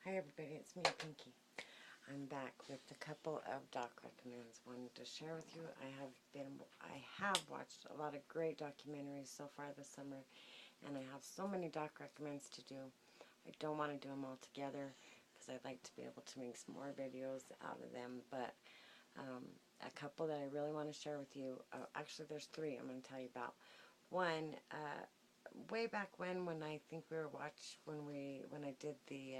Hi everybody, it's me, Pinky. I'm back with a couple of doc recommends. Wanted to share with you. I have watched a lot of great documentaries so far this summer, and I have so many doc recommends to do. I don't want to do them all together because I'd like to be able to make some more videos out of them. But a couple that I really want to share with you. Actually, there's three I'm going to tell you about. One, way back when I think we were when I did the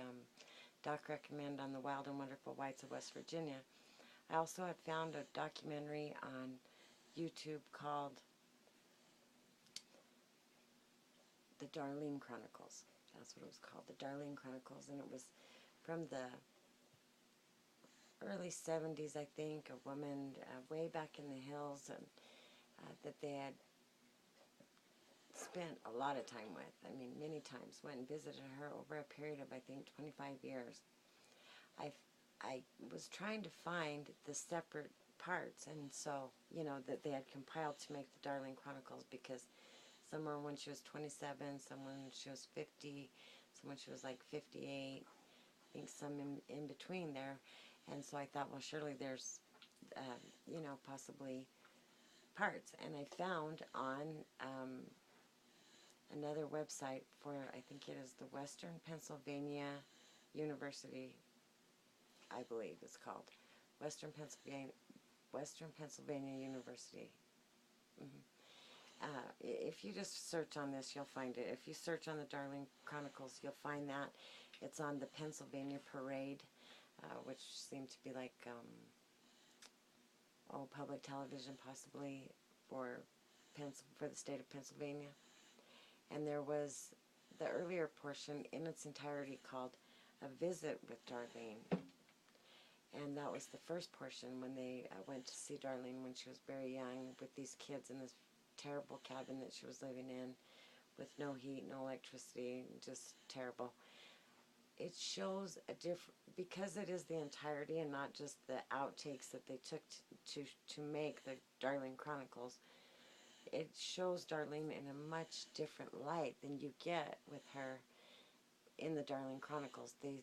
doc recommend on the wild and wonderful whites of West Virginia. I also had found a documentary on YouTube called The Darlene Chronicles. That's what it was called, The Darlene Chronicles, and it was from the early 70s, I think, a woman way back in the hills, and that they had spent a lot of time with. I mean, many times. Went and visited her over a period of, I think, 25 years. I was trying to find the separate parts, and so, that they had compiled to make the Darlene Chronicles, because somewhere when she was 27, someone she was 50, someone she was like 58, I think some in between there. And so I thought, well, surely there's, possibly parts. And I found on another website for, I think it is the Western Pennsylvania University, I believe it's called. Western Pennsylvania University. If you just search on this, you'll find it. If you search on the Darlene Chronicles, you'll find that. It's on the Pennsylvania Parade, which seemed to be like, public television possibly for the state of Pennsylvania. And there was the earlier portion in its entirety called A Visit with Darlene. And that was the first portion when they went to see Darlene when she was very young, with these kids in this terrible cabin that she was living in with no heat, no electricity, just terrible. It shows a different, because it is the entirety and not just the outtakes that they took to make the Darlene Chronicles. It shows Darlene in a much different light than you get with her in the Darlene Chronicles. They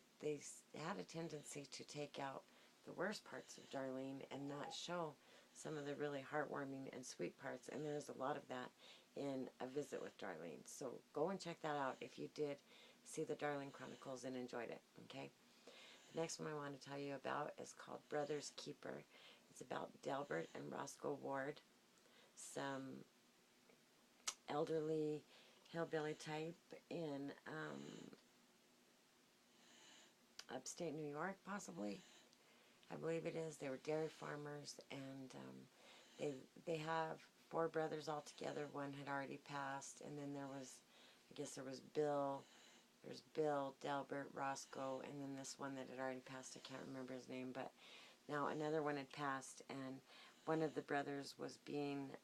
had a tendency to take out the worst parts of Darlene and not show some of the really heartwarming and sweet parts, and there's a lot of that in A Visit with Darlene. So go and check that out if you did see the Darlene Chronicles and enjoyed it, okay? The next one I want to tell you about is called Brother's Keeper. It's about Delbert and Roscoe Ward, some elderly hillbilly type in upstate New York, possibly. I believe it is. They were dairy farmers, and they have four brothers all together. One had already passed, and then there was Bill. There's Bill, Delbert, Roscoe, and then this one that had already passed. I can't remember his name, but now another one had passed, and one of the brothers was being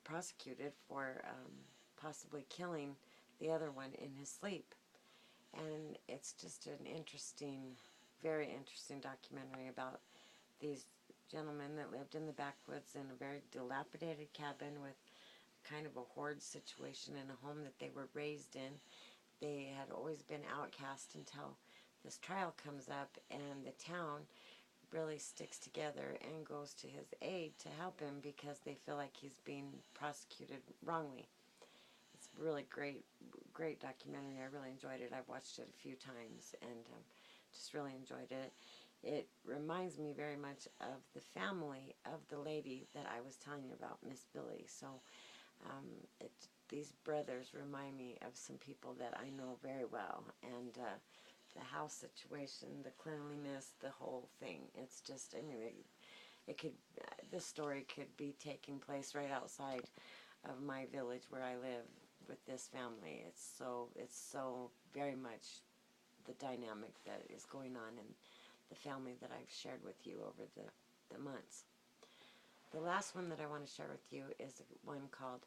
prosecuted for possibly killing the other one in his sleep. And it's just an very interesting documentary about these gentlemen that lived in the backwoods in a very dilapidated cabin with kind of a hoard situation in a home that they were raised in. They had always been outcast until this trial comes up, and the town really sticks together and goes to his aid to help him because they feel like he's being prosecuted wrongly. It's a really great documentary. I really enjoyed it. I've watched it a few times and just really enjoyed it. It reminds me very much of the family of the lady that I was telling you about, Miss Billy. So these brothers remind me of some people that I know very well, and the house situation, the cleanliness, the whole thing. It's just, I mean, this story could be taking place right outside of my village where I live with this family. It's so very much the dynamic that is going on in the family that I've shared with you over the months. The last one that I want to share with you is one called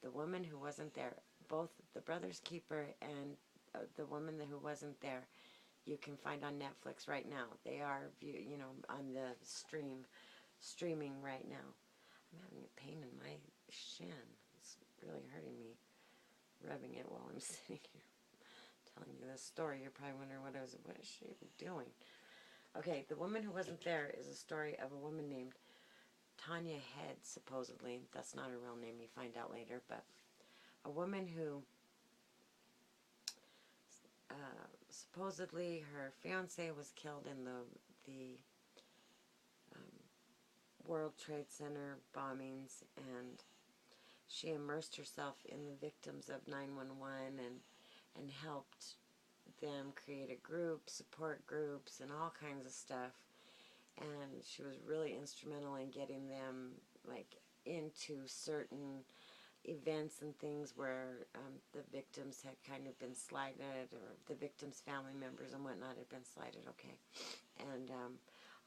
The Woman Who Wasn't There. Both The Brother's Keeper and The Woman Who Wasn't There you can find on Netflix right now. They are, on the streaming right now. I'm having a pain in my shin. It's really hurting me rubbing it while I'm sitting here telling you this story. You're probably wondering what is she doing? Okay, The Woman Who Wasn't There is a story of a woman named Tanya Head, supposedly. That's not her real name, you find out later, but a woman who supposedly her fiance was killed in the World Trade Center bombings, and she immersed herself in the victims of 911 and helped them create a group, support groups, and all kinds of stuff. And she was really instrumental in getting them like into certain events and things where the victims had kind of been slighted, or the victims' family members and whatnot had been slighted, okay, and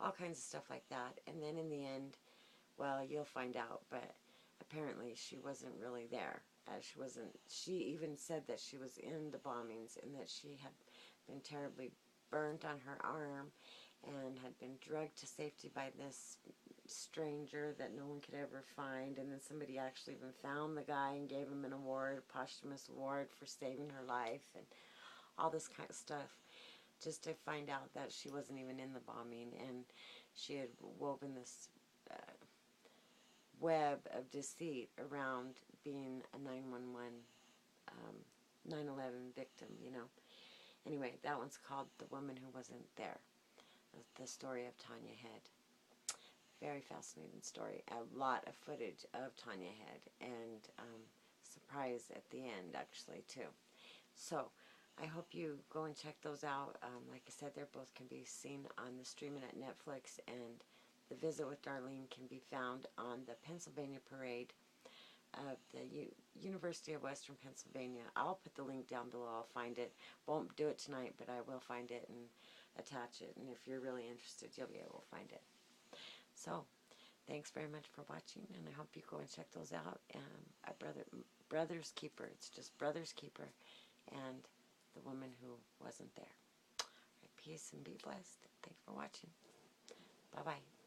all kinds of stuff like that. And then in the end, well, you'll find out, but apparently she wasn't really there. She even said that she was in the bombings and that she had been terribly burnt on her arm and had been drugged to safety by this stranger that no one could ever find, and then somebody actually even found the guy and gave him an award, a posthumous award for saving her life, and all this kind of stuff, just to find out that she wasn't even in the bombing, and she had woven this web of deceit around being a 911 9/11 victim, you know. Anyway, that one's called The Woman Who Wasn't There, the story of Tanya Head. Very fascinating story. A lot of footage of Tanya Head, and surprise at the end, actually, too. So, I hope you go and check those out. Like I said, they both can be seen on the streaming at Netflix, and The Visit with Darlene can be found on the Pennsylvania Parade of the University of Western Pennsylvania. I'll put the link down below. I'll find it. Won't do it tonight, but I will find it and attach it. And if you're really interested, you'll be able to find it. So, thanks very much for watching, and I hope you go and check those out. Brother's Keeper. It's just Brother's Keeper and The Woman Who Wasn't There. All right, peace and be blessed. Thanks for watching. Bye-bye.